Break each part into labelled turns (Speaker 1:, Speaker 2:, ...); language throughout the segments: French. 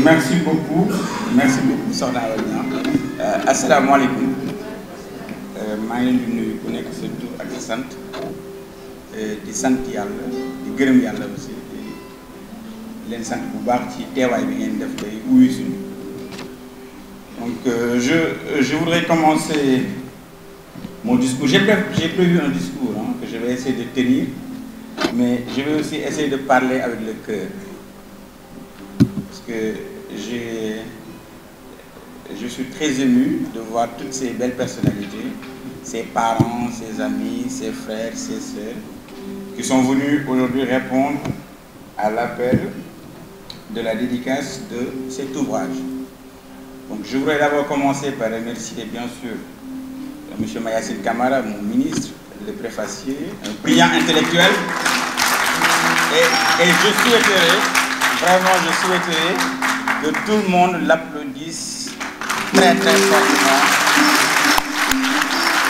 Speaker 1: Merci beaucoup, Soxna Awa Niang. Assalamu alaikum. maa ngi leen di nuyu ku nekk sa tur ak sa sant di sant yàlla di gërëm yàlla aussi di leen sant bu baax ci teewaay bi ngeen def tey wuyu suñu. Donc je voudrais commencer mon discours. J'ai prévu un discours que je vais essayer de tenir, mais je vais aussi essayer de parler avec le cœur. Parce que je suis très ému de voir toutes ces belles personnalités, ses parents, ses amis, ses frères, ses sœurs, qui sont venus aujourd'hui répondre à l'appel de la dédicace de cet ouvrage. Donc je voudrais d'abord commencer par remercier bien sûr M. Mayacine Camara, mon ministre, le préfacier, un brillant intellectuel. Et je souhaiterais, vraiment je souhaiterais que tout le monde l'applaudisse très très fortement.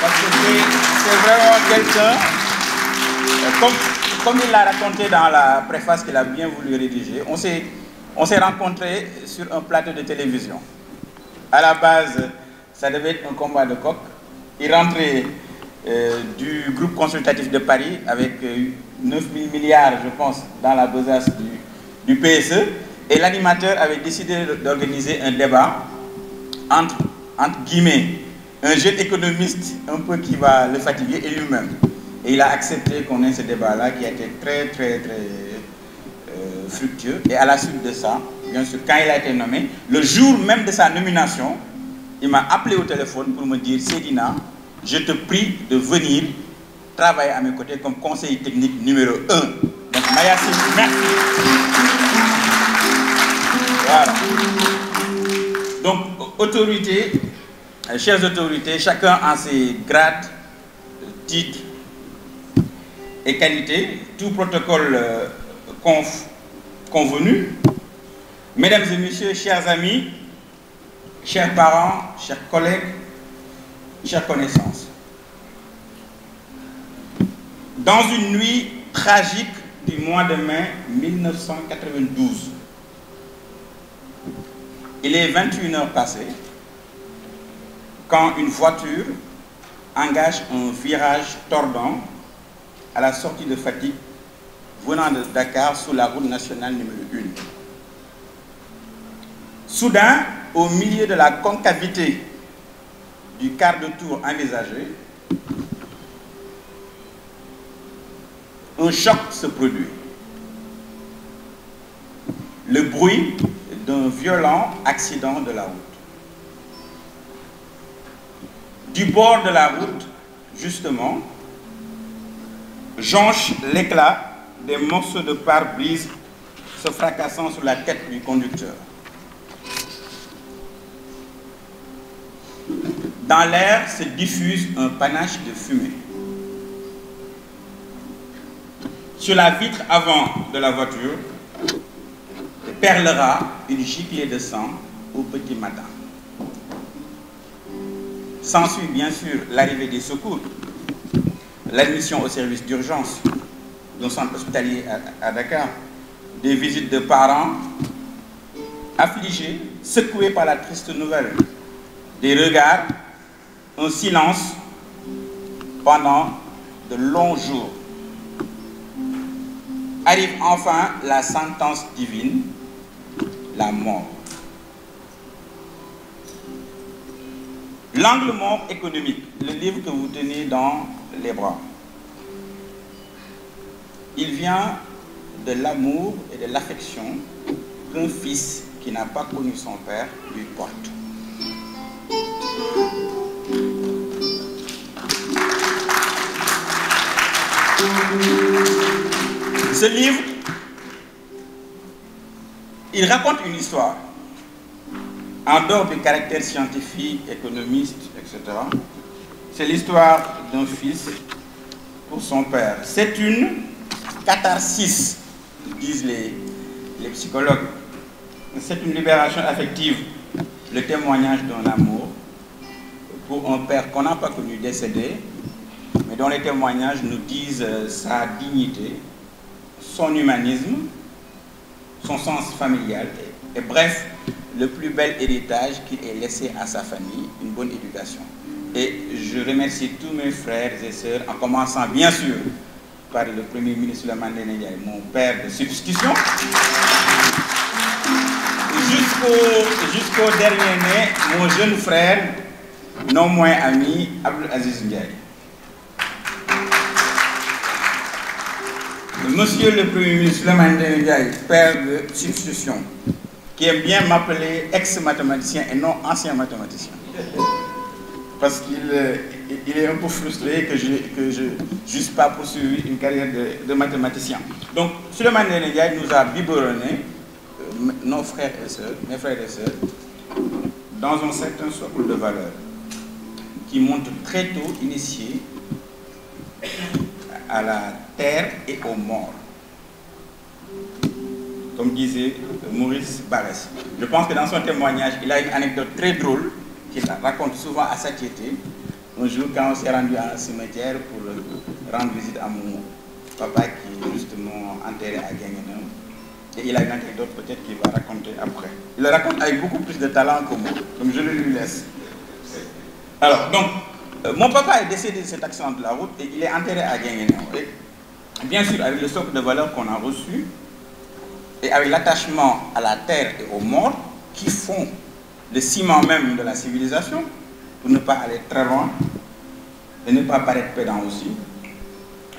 Speaker 1: Parce que c'est vraiment quelqu'un, comme il l'a raconté dans la préface qu'il a bien voulu rédiger, on s'est rencontrés sur un plateau de télévision. À la base, ça devait être un combat de coq. Il rentrait du groupe consultatif de Paris avec 9 000 milliards, je pense, dans la besace du PSE. Et l'animateur avait décidé d'organiser un débat entre guillemets, un jeune économiste un peu qui va le fatiguer et lui-même. Et il a accepté qu'on ait ce débat-là qui a été très, très, très fructueux. Et à la suite de ça, bien sûr, quand il a été nommé, le jour même de sa nomination, il m'a appelé au téléphone pour me dire « Seydina, je te prie de venir travailler à mes côtés comme conseiller technique numéro 1. » Donc Mayacine, merci. Voilà. Donc, autorités, chères autorités, chacun a ses grades, titres et qualités, tout protocole convenu. Mesdames et messieurs, chers amis, chers parents, chers collègues, chères connaissances. Dans une nuit tragique du mois de mai 1992, il est 21 heures passées quand une voiture engage un virage tordant à la sortie de Fatick venant de Dakar sur la route nationale numéro 1. Soudain, au milieu de la concavité du quart de tour envisagé, un choc se produit. Le bruit d'un violent accident de la route. Du bord de la route, justement, jonche l'éclat des morceaux de pare-brise se fracassant sur la tête du conducteur. Dans l'air se diffuse un panache de fumée. Sur la vitre avant de la voiture, perlera une giclée de sang au petit matin. S'ensuit bien sûr l'arrivée des secours, l'admission au service d'urgence d'un centre hospitalier à Dakar, des visites de parents affligés, secoués par la triste nouvelle, des regards, un silence pendant de longs jours. Arrive enfin la sentence divine, la mort. L'angle mort économique, le livre que vous tenez dans les bras, il vient de l'amour et de l'affection qu'un fils qui n'a pas connu son père lui porte. Ce livre, il raconte une histoire. En dehors du caractère scientifique, économiste, etc., c'est l'histoire d'un fils pour son père. C'est une catharsis, disent les psychologues. C'est une libération affective, le témoignage d'un amour pour un père qu'on n'a pas connu décédé, mais dont les témoignages nous disent sa dignité, son humanisme, son sens familial Et bref, le plus bel héritage qu'il ait laissé à sa famille, une bonne éducation. Et je remercie tous mes frères et sœurs, en commençant bien sûr par le Premier ministre Souleymane Ndéné Ndiaye, mon père de substitution, jusqu'au dernier né, mon jeune frère, non moins ami, Abdul Aziz Ndiaye. Monsieur le Premier ministre Souleymane Ndéné Ndiaye, père de substitution, qui aime bien m'appeler ex-mathématicien et non ancien mathématicien. Parce qu'il est un peu frustré que je n'eusse pas poursuivi une carrière de mathématicien. Donc, Souleymane Ndéné Ndiaye nous a biberonné, nos frères et sœurs, mes frères et sœurs, dans un certain socle de valeurs qui m'ont très tôt initié à la terre et aux morts. Comme disait Maurice Barrès. Je pense que dans son témoignage, il a une anecdote très drôle qu'il raconte souvent à satiété. Un jour, quand on s'est rendu à un cimetière pour rendre visite à mon papa qui est justement enterré à Guinguinéo, et il a une anecdote peut-être qu'il va raconter après. Il le raconte avec beaucoup plus de talent que moi, donc je le lui laisse. Alors, donc, mon papa est décédé de cet accident de la route et il est enterré à Guinguinéo. Et bien sûr, avec le socle de valeurs qu'on a reçu, et avec l'attachement à la terre et aux morts, qui font le ciment même de la civilisation, pour ne pas aller très loin, et ne pas paraître pédant aussi.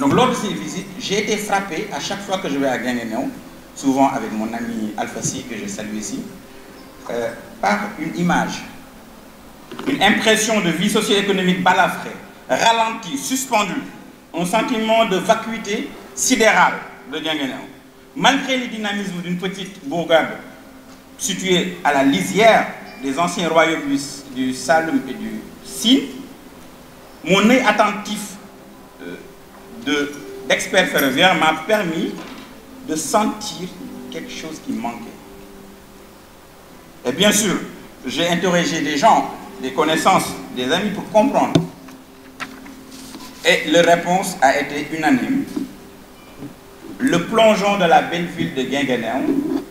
Speaker 1: Donc lors de ces visites, j'ai été frappé à chaque fois que je vais à Guinguinéo, souvent avec mon ami Alpha-Si, que je salue ici, par une image, une impression de vie socio-économique balafrée, ralentie, suspendue, un sentiment de vacuité sidérale de Guinguinéo. Malgré le dynamisme d'une petite bourgade située à la lisière des anciens royaumes du Saloum et du Sine, mon œil attentif d'expert ferroviaire m'a permis de sentir quelque chose qui manquait. Et bien sûr, j'ai interrogé des gens, des connaissances, des amis pour comprendre. Et leur réponse a été unanime. Le plongeon de la belle ville de Guinguinéo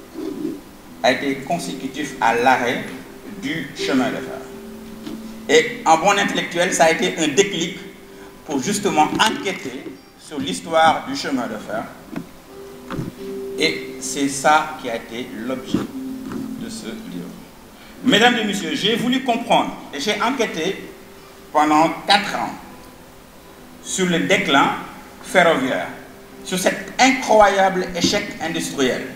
Speaker 1: a été consécutif à l'arrêt du chemin de fer. Et en bon intellectuel, ça a été un déclic pour justement enquêter sur l'histoire du chemin de fer. Et c'est ça qui a été l'objet de ce livre. Mesdames et messieurs, j'ai voulu comprendre et j'ai enquêté pendant 4 ans sur le déclin ferroviaire, sur cet incroyable échec industriel.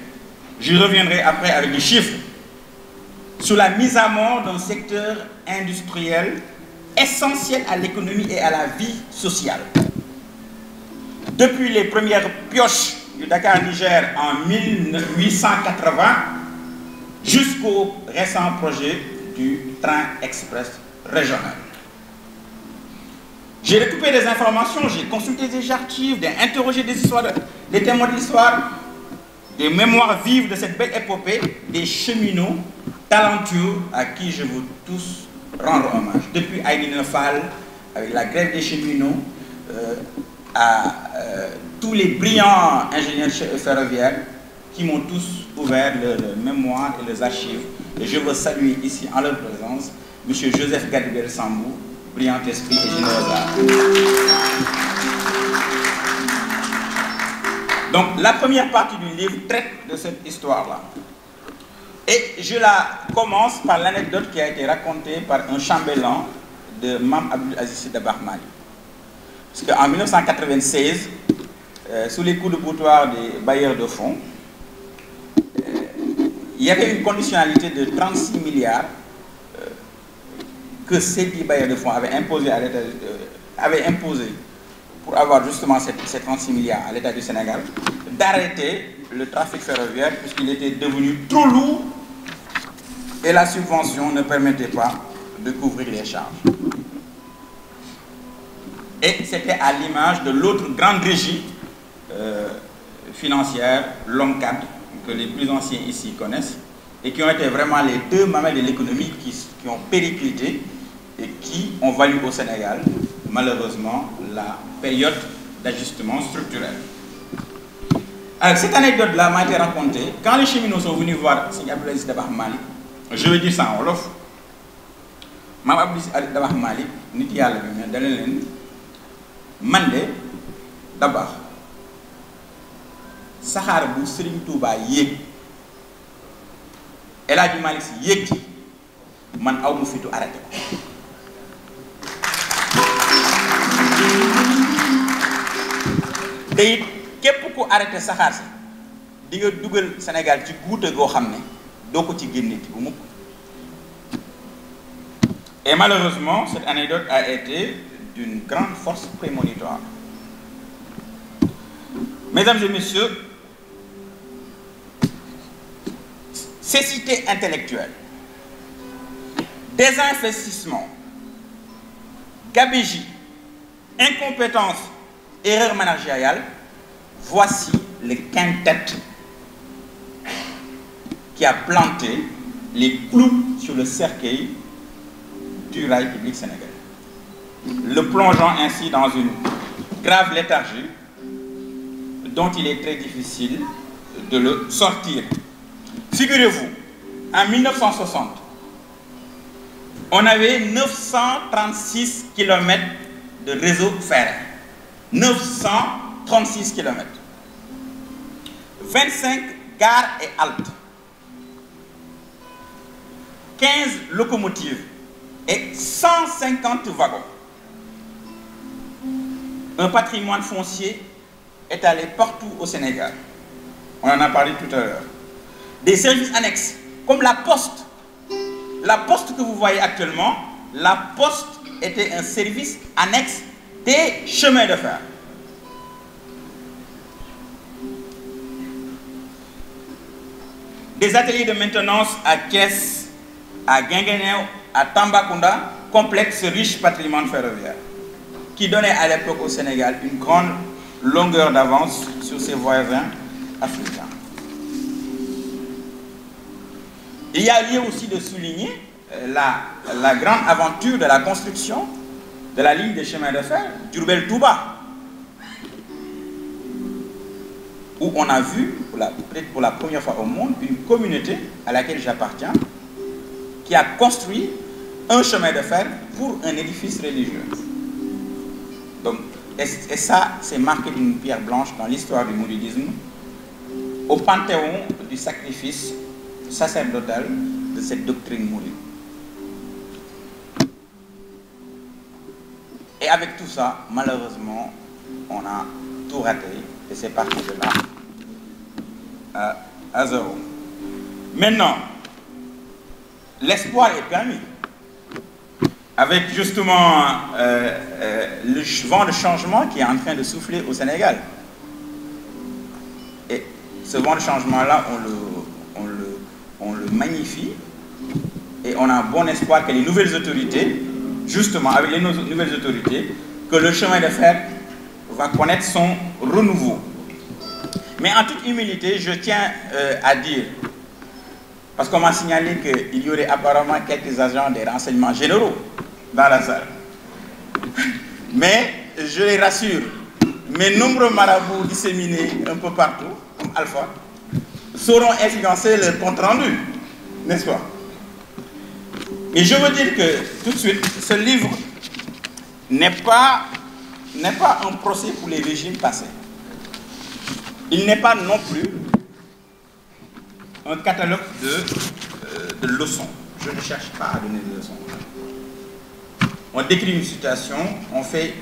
Speaker 1: J'y reviendrai après avec des chiffres. Sur la mise à mort d'un secteur industriel essentiel à l'économie et à la vie sociale. Depuis les premières pioches du Dakar-Niger en 1880 jusqu'au récent projet du train express régional. J'ai récupéré des informations, j'ai consulté des archives, j'ai interrogé des histoires, des témoins de l'histoire, des mémoires vives de cette belle épopée, des cheminots talentueux à qui je veux tous rendre hommage. Depuis Aïdine Fall, avec la grève des cheminots, à tous les brillants ingénieurs ferroviaires qui m'ont tous ouvert leurs mémoires et leurs archives. Et je veux saluer ici, en leur présence, M. Joseph Gadibert Sambou, brillant esprit et généreux âme. Donc, la première partie du livre traite de cette histoire-là. Et je la commence par l'anecdote qui a été racontée par un chambellan de Mame Abdul Aziz Dabakh Mali. Parce qu'en 1996, sous les coups de boutoir des bailleurs de fonds, il y avait une conditionnalité de 36 milliards que ces 10 bailleurs de fonds avaient imposé à l'État, pour avoir justement ces 36 milliards à l'État du Sénégal, d'arrêter le trafic ferroviaire puisqu'il était devenu trop lourd et la subvention ne permettait pas de couvrir les charges. Et c'était à l'image de l'autre grande régie financière, l'ONCAD, que les plus anciens ici connaissent, et qui ont été vraiment les deux mamelles de l'économie qui ont périclité et qui ont valu au Sénégal, malheureusement, la période d'ajustement structurel. Alors, cette anecdote-là m'a été racontée quand les cheminots sont venus voir Seigneur Abdoulaye Dabakh Malick. Je vais dire ça en wolof. Maam Abdoulaye Dabakh Malick nit yàlla bi mais dana leen man de Dabakh saxaar bu Serigne Touba yéeg El Hadji Malick Sy yéeg ci man aw mu fitu arrêté ko. te it képp ku arrêté saxaar si di nga dugal Sénégal ci guute goo xam ne doo ko ci génneeti bu mukk. Et malheureusement, cette anecdote a été d'une grande force prémonitoire. Mesdames et messieurs, cécité intellectuelle, désinvestissement, gabegie, incompétence, erreur managériale, voici le quintet qui a planté les clous sur le cercueil du rail public sénégalais, le plongeant ainsi dans une grave léthargie dont il est très difficile de le sortir. Figurez-vous, en 1960, on avait 936 km de réseau ferré. 936 km. 25 gares et haltes. 15 locomotives et 150 wagons. Un patrimoine foncier étalé partout au Sénégal. On en a parlé tout à l'heure. Des services annexes, comme la Poste. La Poste que vous voyez actuellement, la Poste était un service annexe des chemins de fer. Des ateliers de maintenance à Thiès, à Guinguinéo, à Tambacounda complètent ce riche patrimoine ferroviaire qui donnait à l'époque au Sénégal une grande longueur d'avance sur ses voisins africains. Il y a lieu aussi de souligner la grande aventure de la construction de la ligne des chemins de fer Diourbel-Touba, où on a vu, peut-être pour la première fois au monde, une communauté à laquelle j'appartiens, qui a construit un chemin de fer pour un édifice religieux. Donc, et ça, c'est marqué d'une pierre blanche dans l'histoire du mouridisme, au panthéon du sacrifice sacerdotal de cette doctrine mouride. Et avec tout ça, malheureusement, on a tout raté et c'est parti de là à zéro. Maintenant, l'espoir est permis. Avec justement le vent de changement qui est en train de souffler au Sénégal. Et ce vent de changement-là, on le magnifie et on a bon espoir que les nouvelles autorités, justement avec les nouvelles autorités, que le chemin de fer va connaître son renouveau. Mais en toute humilité, je tiens à dire, parce qu'on m'a signalé qu'il y aurait apparemment quelques agents des renseignements généraux dans la salle. Mais je les rassure, mes nombreux marabouts disséminés un peu partout, comme Alpha, sauront influencer leur compte rendu, n'est-ce pas? Et je veux dire que, tout de suite, ce livre n'est pas un procès pour les régimes passés. Il n'est pas non plus un catalogue de leçons. Je ne cherche pas à donner des leçons. On décrit une situation, on fait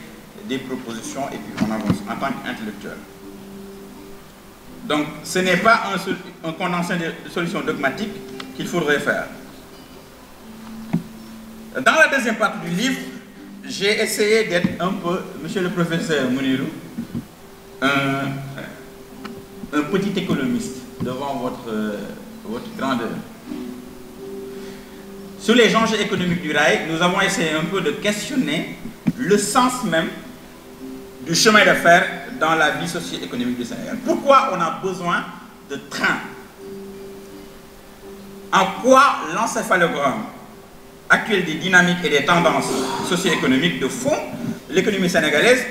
Speaker 1: des propositions et puis on avance en tant qu'intellectuel. Donc, ce n'est pas un condensé de solutions dogmatiques qu'il faudrait faire. Dans la deuxième partie du livre, j'ai essayé d'être un peu, monsieur le professeur Mounirou, un petit économiste devant votre grandeur. Sur les enjeux économiques du rail, nous avons essayé un peu de questionner le sens même du chemin de fer dans la vie socio-économique du Sénégal. Pourquoi on a besoin de trains? En quoi l'encéphalogramme actuel des dynamiques et des tendances socio-économiques de fond, l'économie sénégalaise,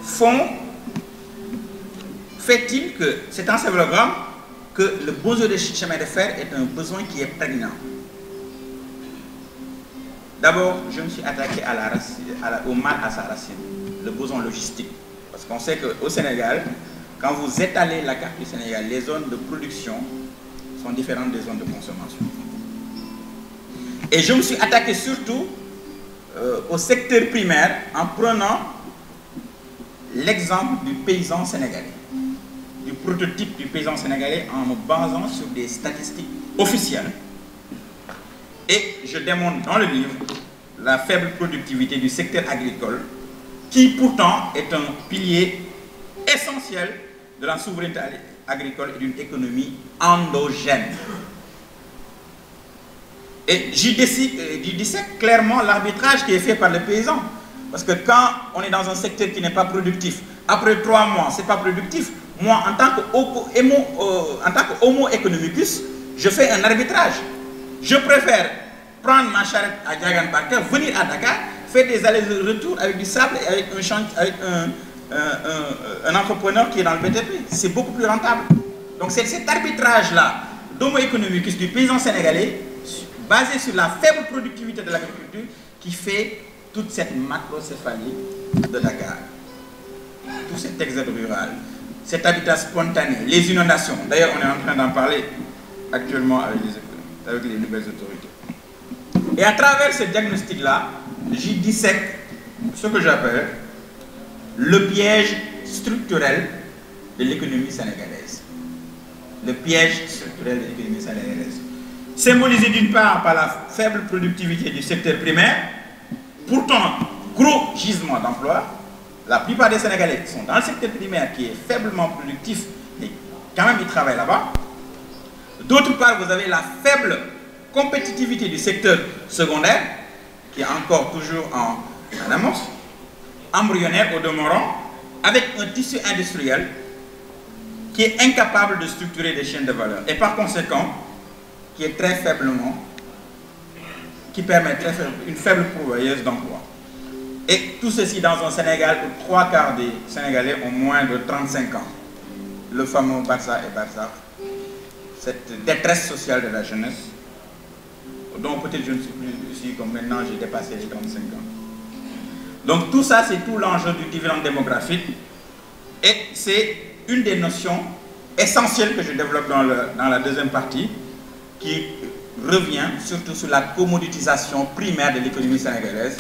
Speaker 1: font fait-il que c'est un encéphalogramme que le besoin de chemin de fer est un besoin qui est prégnant. D'abord, je me suis attaqué au mal à sa racine, le besoin logistique. Parce qu'on sait qu'au Sénégal, quand vous étalez la carte du Sénégal, les zones de production sont différentes des zones de consommation. Et je me suis attaqué surtout au secteur primaire en prenant l'exemple du paysan sénégalais, du prototype du paysan sénégalais en me basant sur des statistiques officielles. Et je démontre dans le livre la faible productivité du secteur agricole qui pourtant est un pilier essentiel de la souveraineté agricole et d'une économie endogène. Et j'y dissèque clairement l'arbitrage qui est fait par les paysans. Parce que quand on est dans un secteur qui n'est pas productif, après 3 mois, ce n'est pas productif, moi, en tant que homo economicus, je fais un arbitrage. Je préfère prendre ma charrette à Diagan Barker, venir à Dakar, faire des allers-retours avec du sable et avec un entrepreneur qui est dans le BTP. C'est beaucoup plus rentable. Donc c'est cet arbitrage-là d'homo economicus du paysan sénégalais, basé sur la faible productivité de l'agriculture, qui fait toute cette macrocéphalie de Dakar. Tout cet exode rural, cet habitat spontané, les inondations. D'ailleurs, on est en train d'en parler actuellement avec les nouvelles autorités. Et à travers ce diagnostic-là, j'y dissèque ce que j'appelle le piège structurel de l'économie sénégalaise. Le piège structurel de l'économie sénégalaise. Symbolisé d'une part par la faible productivité du secteur primaire, pourtant gros gisement d'emploi. La plupart des Sénégalais qui sont dans le secteur primaire qui est faiblement productif et quand même ils travaillent là-bas. D'autre part, vous avez la faible compétitivité du secteur secondaire qui est encore toujours en amorce, embryonnaire au demeurant, avec un tissu industriel qui est incapable de structurer des chaînes de valeur et par conséquent qui est très faiblement, qui permet une faible pourvoyeuse d'emploi. Et tout ceci dans un Sénégal où 3/4 des Sénégalais ont moins de 35 ans. Le fameux Barça et Barça, cette détresse sociale de la jeunesse, dont peut-être je ne suis plus ici comme maintenant j'ai dépassé les 35 ans. Donc tout ça, c'est tout l'enjeu du dividende démographique et c'est une des notions essentielles que je développe dans la deuxième partie qui revient surtout sur la commoditisation primaire de l'économie sénégalaise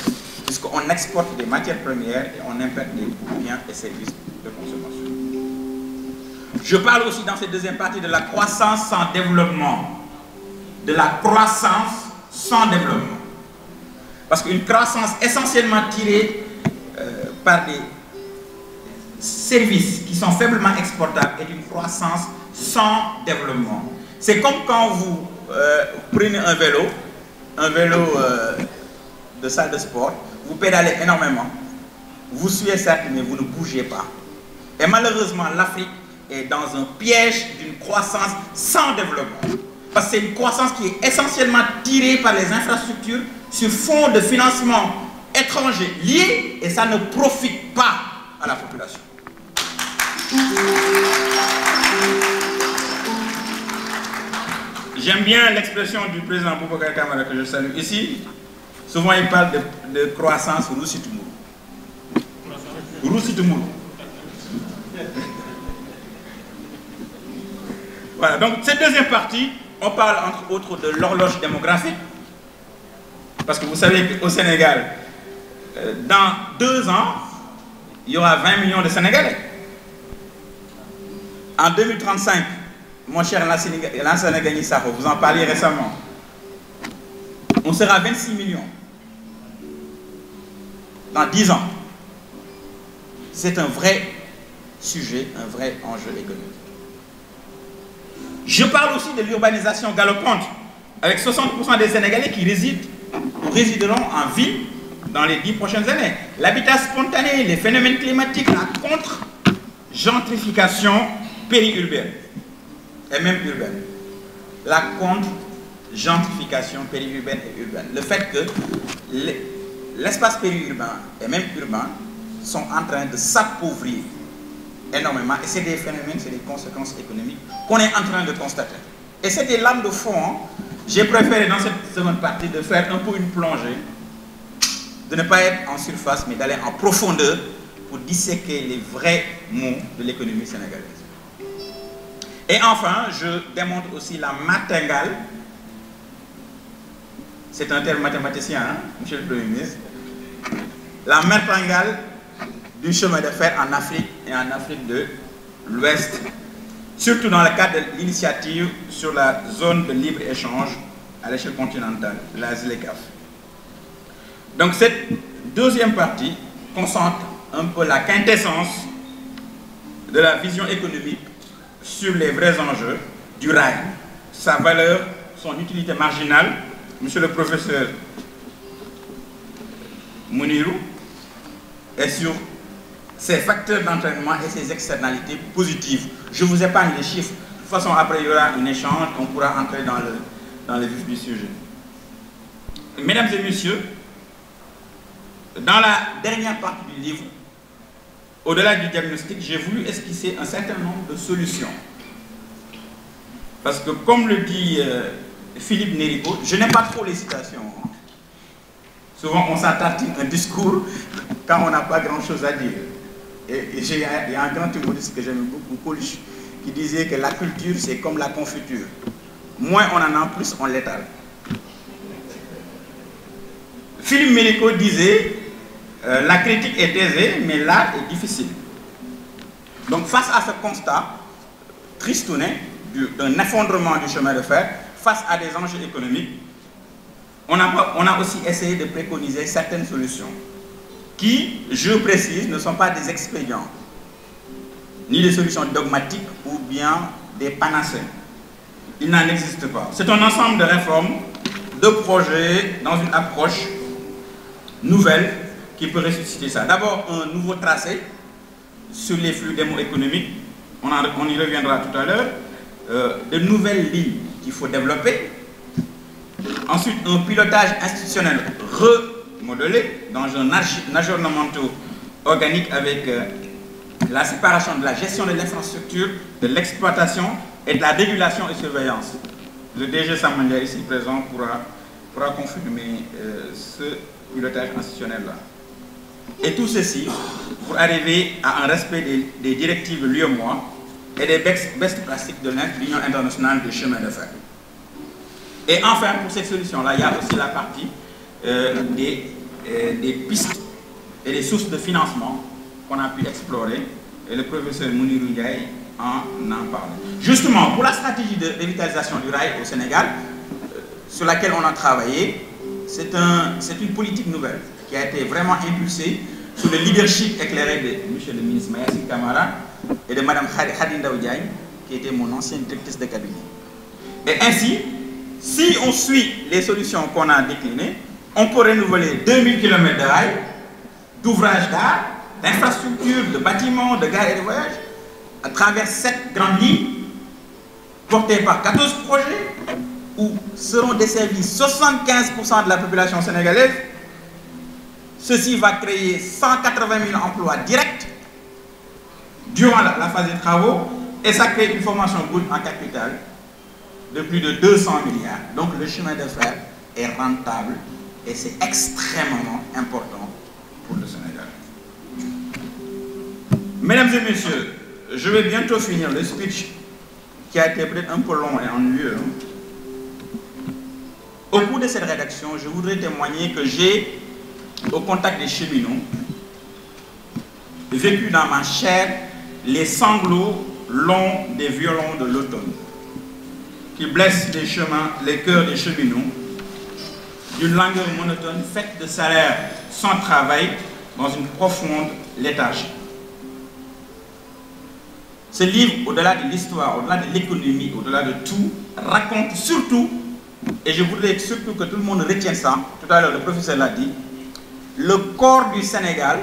Speaker 1: puisqu'on exporte des matières premières et on importe des biens et services de consommation. Je parle aussi dans cette deuxième partie de la croissance sans développement. De la croissance sans développement. Parce qu'une croissance essentiellement tirée par des services qui sont faiblement exportables est une croissance sans développement. C'est comme quand vous prenez un vélo de salle de sport, vous pédalez énormément, vous suivez certes, mais vous ne bougez pas. Et malheureusement, l'Afrique est dans un piège d'une croissance sans développement. Parce que c'est une croissance qui est essentiellement tirée par les infrastructures sur fond de financement étranger liés et ça ne profite pas à la population. J'aime bien l'expression du président Boubacar Camara que je salue ici. Souvent il parle de croissance roussitumou. Roussitumou. Voilà, donc cette deuxième partie, on parle entre autres de l'horloge démographique. Parce que vous savez qu'au Sénégal, dans 2 ans, il y aura 20 millions de Sénégalais. En 2035, mon cher Lansana Gagny Sakho, vous en parliez récemment, on sera 26 millions. Dans 10 ans. C'est un vrai sujet, un vrai enjeu économique. Je parle aussi de l'urbanisation galopante, avec 60% des Sénégalais qui résident ou résideront en ville dans les 10 prochaines années. L'habitat spontané, les phénomènes climatiques, la contre-gentrification périurbaine et même urbaine. La contre-gentrification périurbaine et urbaine. Le fait que l'espace périurbain et même urbain sont en train de s'appauvrir énormément et c'est des phénomènes, c'est des conséquences économiques qu'on est en train de constater. Et c'était l'âme de fond. Hein. J'ai préféré dans cette seconde partie de faire un peu une plongée, de ne pas être en surface mais d'aller en profondeur pour disséquer les vrais mots de l'économie sénégalaise. Et enfin, je démontre aussi la martingale. C'est un terme mathématicien, hein, monsieur le Premier ministre. La martingale du chemin de fer en Afrique et en Afrique de l'Ouest, surtout dans le cadre de l'initiative sur la zone de libre-échange à l'échelle continentale, la ZLECAf. Donc cette deuxième partie concentre un peu la quintessence de la vision économique sur les vrais enjeux du rail, sa valeur, son utilité marginale. Monsieur le professeur Mounirou, et sur ses facteurs d'entraînement et ses externalités positives. Je vous épargne les chiffres. De toute façon, après, il y aura un échange, on pourra entrer dans le vif du sujet. Mesdames et messieurs, dans la dernière partie du livre, au-delà du diagnostic, j'ai voulu esquisser un certain nombre de solutions. Parce que, comme le dit Philippe Nérigaud, je n'aime pas trop les citations. Souvent, on s'attartine un discours quand on n'a pas grand-chose à dire. Et il y a un grand humoriste que j'aime beaucoup, Coluche, qui disait que la culture, c'est comme la confiture. Moins on en a, plus on l'étale. Philippe Nérigaud disait la critique est aisée, mais l'art est difficile. Donc, face à ce constat tristounet d'un effondrement du chemin de fer, face à des enjeux économiques, on a aussi essayé de préconiser certaines solutions qui, je précise, ne sont pas des expédients, ni des solutions dogmatiques ou bien des panacées. Il n'en existe pas. C'est un ensemble de réformes, de projets dans une approche nouvelle qui peut ressusciter ça. D'abord, un nouveau tracé sur les flux démo-économiques, on y reviendra tout à l'heure, de nouvelles lignes qu'il faut développer. Ensuite, un pilotage institutionnel remodelé dans un ajournement organique avec la séparation de la gestion de l'infrastructure, de l'exploitation et de la régulation et surveillance. Le DG Samandia ici présent pourra confirmer ce pilotage institutionnel-là. Et tout ceci pour arriver à un respect des directives de l'UEMOA et des best pratiques de l'Union internationale du chemin de fer. Et enfin, pour cette solution-là, il y a aussi la partie des pistes et des sources de financement qu'on a pu explorer, et le professeur Mounirou Ndiaye en parle. Justement, pour la stratégie de revitalisation du rail au Sénégal, sur laquelle on a travaillé, c'est une politique nouvelle qui a été vraiment impulsée sous le leadership éclairé de M. le ministre Mayacine Camara et de Mme Khady Ndaw Diagne, qui était mon ancienne directrice de cabinet. Et ainsi, si on suit les solutions qu'on a déclinées, on peut renouveler 2000 km de rails, d'ouvrages d'art, d'infrastructures, de bâtiments, de gares et de voyages, à travers 7 grandes lignes, portées par 14 projets, où seront desservis 75% de la population sénégalaise. Ceci va créer 180 000 emplois directs durant la phase des travaux, et ça crée une formation brute en capital de plus de 200 milliards. Donc le chemin de fer est rentable et c'est extrêmement important pour le Sénégal. Mesdames et messieurs, je vais bientôt finir le speech qui a été peut-être un peu long et ennuyeux. Au cours de cette rédaction, je voudrais témoigner que j'ai, au contact des cheminots, vécu dans ma chair les sanglots longs des violons de l'automne, qui blessent les chemins, les cœurs des cheminots, d'une langueur monotone faite de salaires sans travail dans une profonde léthargie. Ce livre, au-delà de l'histoire, au-delà de l'économie, au-delà de tout, raconte surtout, et je voudrais surtout que tout le monde retienne ça, tout à l'heure le professeur l'a dit, le corps du Sénégal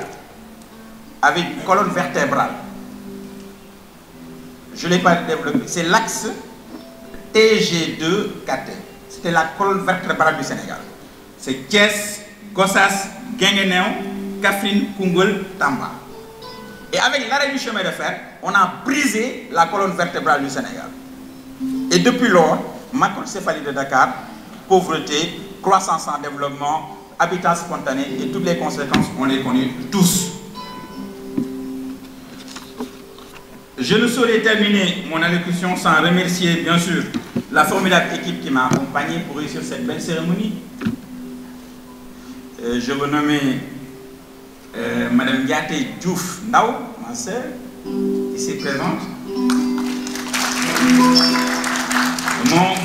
Speaker 1: avec une colonne vertébrale. Je ne l'ai pas développé, c'est l'axe TG2-KT. C'était la colonne vertébrale du Sénégal. C'est Thiès, Gossas, Guinguinéo, Kaffrine, Koungheul, Tamba. Et avec l'arrêt du chemin de fer, on a brisé la colonne vertébrale du Sénégal. Et depuis lors, macrocéphalie de Dakar, pauvreté, croissance sans développement, habitat spontané et toutes les conséquences, on les connaît tous. Je ne saurais terminer mon allocution sans remercier, bien sûr, la formidable équipe qui m'a accompagné pour réussir cette belle cérémonie. Je veux nommer Madame Diaté Diouf Ndao, ma sœur, ici présente.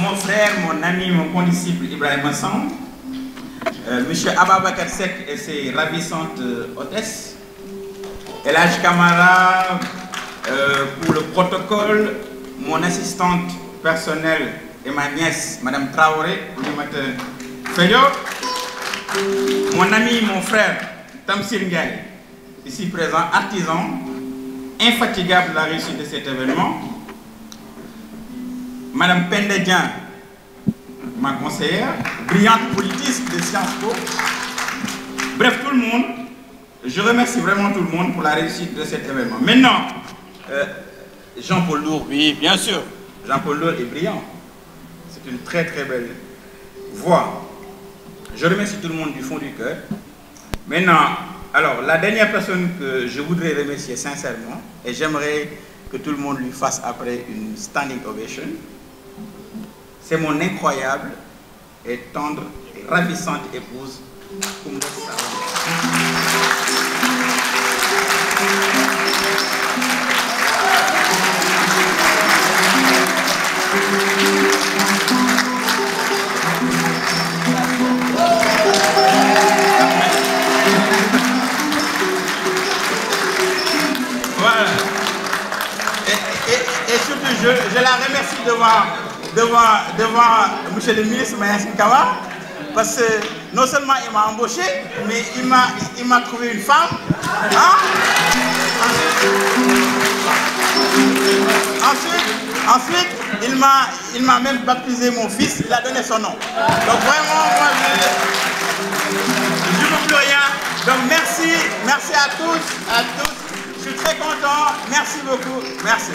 Speaker 1: Mon frère, mon ami, mon condisciple Ibrahim Assam. Monsieur Ababakar Sek et ses ravissantes hôtesses. Elhaj Kamara pour le protocole. Mon assistante personnelle et ma nièce, Madame Traoré, Feyo. Mon ami, mon frère, Tamsir Ndiaye, ici présent, artisan, infatigable de la réussite de cet événement. Madame Pendedian, ma conseillère, brillante politiste de Sciences Po. Bref, tout le monde, je remercie vraiment tout le monde pour la réussite de cet événement. Maintenant, Jean-Paul Lourd, oui, bien sûr, Jean-Paul Lourd est brillant. C'est une très très belle voix. Je remercie tout le monde du fond du cœur. Maintenant, alors, la dernière personne que je voudrais remercier sincèrement, et j'aimerais que tout le monde lui fasse après une standing ovation, c'est mon incroyable et tendre et ravissante épouse, Koumba Sawang. Voilà. Et surtout, je la remercie devant monsieur le ministre Mayacine Camara, parce que non seulement il m'a embauché, mais il m'a trouvé une femme. Hein? Ensuite, il m'a même baptisé mon fils, il a donné son nom. Donc vraiment, moi, je ne veux plus rien. Donc merci à tous. Je suis très content. Merci beaucoup. Merci.